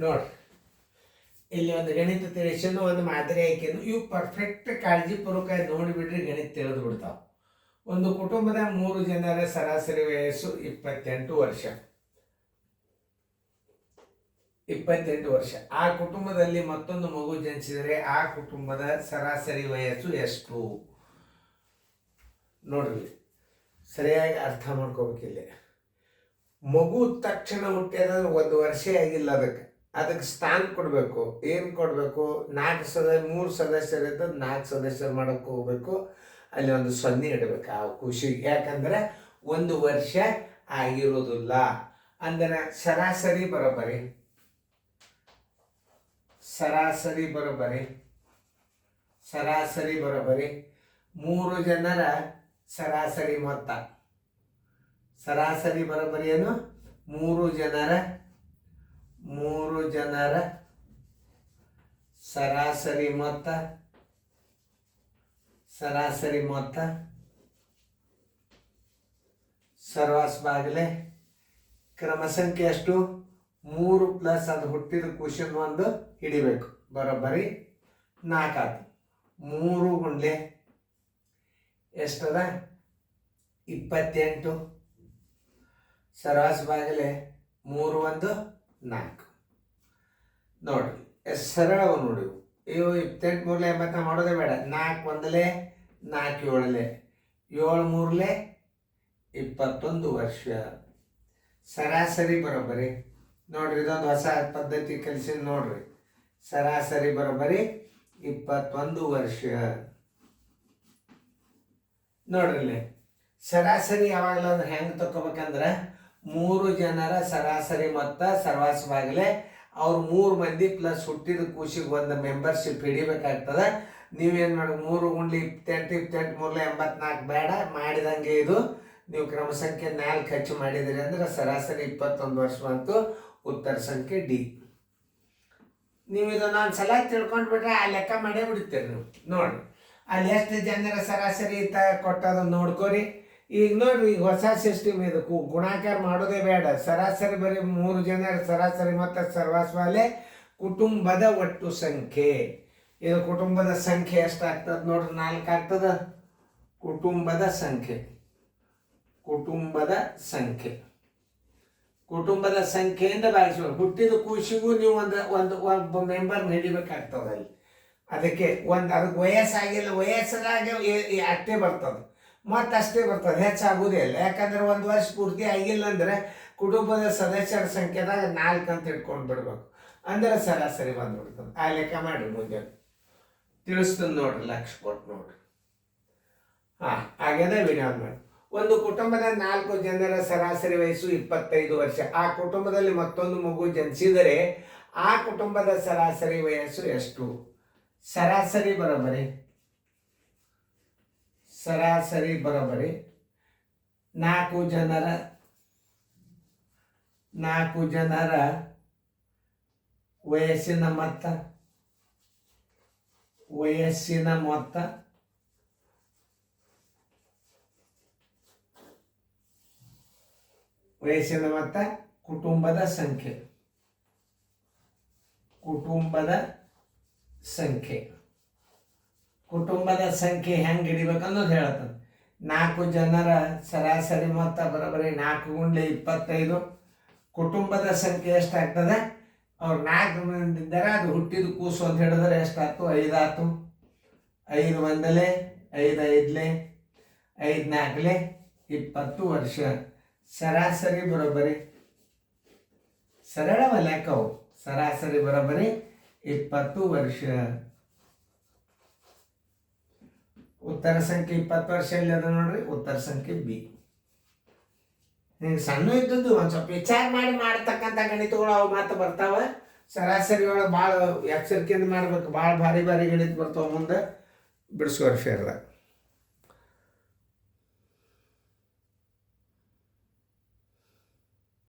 ನೋಡ್ರಿ, ಇಲ್ಲಿ ಒಂದು ಗಣಿತ ತಿಳಿಸೋನು ಒಂದು ಮಾದರಿ ಆಯ್ಕೆನು ಇವು ಪರ್ಫೆಕ್ಟ್ ಕಾಳಜಿಪೂರ್ವಕ ನೋಡಿಬಿಟ್ರೆ ಗಣಿತ ತಿಳಿದು ಬಿಡ್ತಾವೆ. ಒಂದು ಕುಟುಂಬದ 3 ಜನರ ಸರಾಸರಿ ವಯಸ್ಸು 28 ವರ್ಷ. 28 ವರ್ಷ. ಆ ಕುಟುಂಬದಲ್ಲಿ ಮತ್ತೊಂದು ಮಗು ಜನಿಸಿದರೆ ಆ ಕುಟುಂಬದ ಸರಾಸರಿ ವಯಸ್ಸು ಎಷ್ಟು? ನೋಡ್ರಿ, ಸರಿಯಾಗಿ ಅರ್ಥ ಮಾಡ್ಕೋಬೇಕಿಲ್ಲ. ಮಗು ತಕ್ಷಣ ಹುಟ್ಟಿದ್ರೆ 1 ವರ್ಷ ಆಗಿಲ್ಲ, ಅದಕ್ಕೆ ಸ್ಥಾನ ಕೊಡಬೇಕು. ಏನು ಕೊಡಬೇಕು? 3 ಸದಸ್ಯರಿದ್ದ 4 ಸದಸ್ಯರು ಮಾಡೋಕ್ಕೆ ಹೋಗ್ಬೇಕು. ಅಲ್ಲಿ ಒಂದು 0 ಇಡಬೇಕು ಆ ಖುಷಿಗೆ. ಯಾಕಂದ್ರೆ 1 ವರ್ಷ ಆಗಿರೋದಿಲ್ಲ. ಅಂದ್ರೆ ಸರಾಸರಿ ಬರೋಬ್ಬರಿ 3 ಜನರ ಸರಾಸರಿ ಮೊತ್ತ. ಸರಾಸರಿ ಬರೋಬ್ಬರಿ ಏನು? 3 ಜನರ ಸರಾಸರಿ ಮೊತ್ತ ಸರ್ವಾಸ್ ಬಾಗಿಲೆ ಕ್ರಮ ಸಂಖ್ಯೆ ಎಷ್ಟು? 3 ಪ್ಲಸ್ ಅದು ಹುಟ್ಟಿದ ಕ್ವಶನ್ 1 ಹಿಡಿಬೇಕು. ಬರೋಬ್ಬರಿ 4 ಆಯ್ತು. 3 ಗುಂಡ್ಲೆ ಎಷ್ಟದ? 28. ಸರ್ವಾಸ್ ಬಾಗಿಲೆ 3 1 4. ನೋಡ್ರಿ ಎಷ್ಟು ಸರಳವ ನೋಡಿ. ಇವು 28 3 80 ಮಾಡೋದೇ ಬೇಡ. 4 1 4 7 7 3 21 ವರ್ಷ. ಸರಾಸರಿ ಬರೋಬ್ಬರಿ ನೋಡ್ರಿ, ಇದೊಂದು ಹೊಸ ಪದ್ಧತಿ ಕಲಿಸಿ ನೋಡ್ರಿ. ಸರಾಸರಿ ಬರೋಬ್ಬರಿ 21 ವರ್ಷ. ನೋಡ್ರಿ, ಸರಾಸರಿ ಯಾವಾಗಲೂ ಹೆಂಗೆ ತಗೋಬೇಕಂದ್ರೆ 3 ಜನರ ಸರಾಸರಿ ಮೊತ್ತ ಸರ್ವಾಸ್ ಬಾಗಿಲೆ ಅವ್ರು 3 ಮಂದಿ ಪ್ಲಸ್ ಹುಟ್ಟಿದ ಕೂಸಿಗೆ ಒಂದು ಮೆಂಬರ್ಶಿಪ್ ಹಿಡಿಬೇಕಾಗ್ತದೆ. ನೀವೇನು ಮಾಡಿ 3 ಗುಂಡ್ಲಿ 28 28 3 84 ಬೇಡ, ಮಾಡಿದಂಗೆ ಇದು ನೀವು ಕ್ರಮ ಸಂಖ್ಯೆ 4 ಹೆಚ್ಚು ಮಾಡಿದಿರಿ ಅಂದ್ರೆ ಸರಾಸರಿ 21 ವರ್ಷ ಬಂತು. ಉತ್ತರ ಸಂಖ್ಯೆ ಡಿ. ನೀವು ಇದನ್ನು ಒಂದು ಸಲ ತಿಳ್ಕೊಂಡ್ಬಿಟ್ರೆ ಆ ಲೆಕ್ಕ ಮಾಡೇ ಬಿಡ್ತೀರಿ ನೀವು. ನೋಡಿ ಅಲ್ಲಿ ಎಷ್ಟು ಜನರ ಸರಾಸರಿ ಕೊಟ್ಟದ ನೋಡ್ಕೋರಿ. ಈಗ ನೋಡ್ರಿ, ಈಗ ಹೊಸ ಸಿಸ್ಟಮ್ ಇದಕ್ಕೂ ಗುಣಾಕಾರ ಮಾಡೋದೇ ಬೇಡ. ಸರಾಸರಿ ಬರೀ 3 ಜನರ ಸರಾಸರಿ ಮತ್ತು ಸರ್ವಾಸ್ವಾಲೆ ಕುಟುಂಬದ ಒಟ್ಟು ಸಂಖ್ಯೆ. ಇದು ಕುಟುಂಬದ ಸಂಖ್ಯೆ ಎಷ್ಟಾಗ್ತದೆ ನೋಡ್ರಿ? 4 ಆಗ್ತದ. ಕುಟುಂಬದ ಸಂಖ್ಯೆಯಿಂದ ಭಾಗಿಸೋದು. ಹುಟ್ಟಿದ ಕೂಸಿಗೂ ನೀವು ಒಬ್ಬ ಮೆಂಬರ್ ಹಿಡಿಬೇಕಾಗ್ತದೆ ಅಲ್ಲಿ. ಅದಕ್ಕೆ ಅದಕ್ಕೆ ವಯಸ್ಸಾಗಿಲ್ಲ, ವಯಸ್ಸಾಗ ಅಷ್ಟೇ ಬರ್ತದೆ, ಮತ್ತು ಅಷ್ಟೇ ಬರ್ತದೆ, ಹೆಚ್ಚಾಗೋದೇ ಇಲ್ಲ. ಯಾಕಂದ್ರೆ 1 ವರ್ಷ ಪೂರ್ತಿ ಆಗಿಲ್ಲ ಅಂದ್ರೆ ಕುಟುಂಬದ ಸದಸ್ಯರ ಸಂಖ್ಯೆದಾಗ 4 ಅಂತ ಇಟ್ಕೊಂಡು ಬಿಡ್ಬೇಕು. ಅಂದ್ರೆ ಸರಾಸರಿ ಬಂದ್ಬಿಡ್ತದೆ. ಆ ಲೆಕ್ಕ ಮಾಡಿ ಮುಂದೆ ತಿಳಿಸ್ತದೆ ನೋಡ್ರಿ, ಲಕ್ಷ ಕೊಟ್ಟು ನೋಡ್ರಿ. ಹಾಗೇನೆ ವಿಡಿಯೋ ಮಾಡಿ. ಒಂದು ಕುಟುಂಬದ 4 ಜನರ ಸರಾಸರಿ ವಯಸ್ಸು 25 ವರ್ಷ. ಆ ಕುಟುಂಬದಲ್ಲಿ ಮತ್ತೊಂದು ಮಗು ಜನಿಸಿದರೆ ಆ ಕುಟುಂಬದ ಸರಾಸರಿ ವಯಸ್ಸು ಎಷ್ಟು? ಸರಾಸರಿ ಬರೋಬ್ಬರಿ 4 ಜನರ ವಯಸ್ಸಿನ ಮೊತ್ತ ಕುಟುಂಬದ ಸಂಖ್ಯೆ ಹೆಂಗೆ ಹಿಡಿಬೇಕು ಅನ್ನೋದು ಹೇಳ್ತಾನೆ. 4 ಜನರ ಸರಾಸರಿ ಮೊತ್ತ ಬರೋಬ್ಬರಿ 4 ಗುಂಡ್ಲೆ 25. ಕುಟುಂಬದ ಸಂಖ್ಯೆ ಎಷ್ಟಾಗ್ತದೆ? ಅವ್ರು 4 ಮಂದಿ ಇದ್ದಾರೆ, ಅದು ಹುಟ್ಟಿದ ಕೂಸು ಅಂತ ಹೇಳಿದ್ರೆ ಎಷ್ಟಾಯ್ತು? 5 ಆಯ್ತು. 5 1 5 5 5 4 20 ವರ್ಷ. ಸರಾಸರಿ ಬರೋಬ್ಬರಿ ಸರಳವ ಲೆಕ್ಕವು. ಸರಾಸರಿ ಬರೋಬ್ಬರಿ 20 ವರ್ಷ. ಉತ್ತರ ಸಂಖ್ಯೆ 20 ವರ್ಷ ಇಲ್ಲಿ ಅದ ನೋಡ್ರಿ. ಉತ್ತರ ಸಂಖ್ಯೆ ಬಿ. ನಿಮ್ಗೆ ಸಣ್ಣ ಇದ್ದದ್ದು ಒಂದು ಸ್ವಲ್ಪ ವಿಚಾರ ಮಾಡ್ತಕ್ಕಂಥ ಗಣಿತಗಳು ಅವು ಮಾತ್ರ ಬರ್ತಾವ. ಸರಾಸರಿ ಒಳಗೆ ಭಾಳ ಎಚ್ಚರಿಕೆಯಿಂದ ಮಾಡ್ಬೇಕು. ಭಾಳ ಭಾರಿ ಗಣಿತ ಬರ್ತಾವ ಮುಂದೆ ಬಿಡಿಸ್ಕೋರಿ ಫೇರ್ದಾಗ.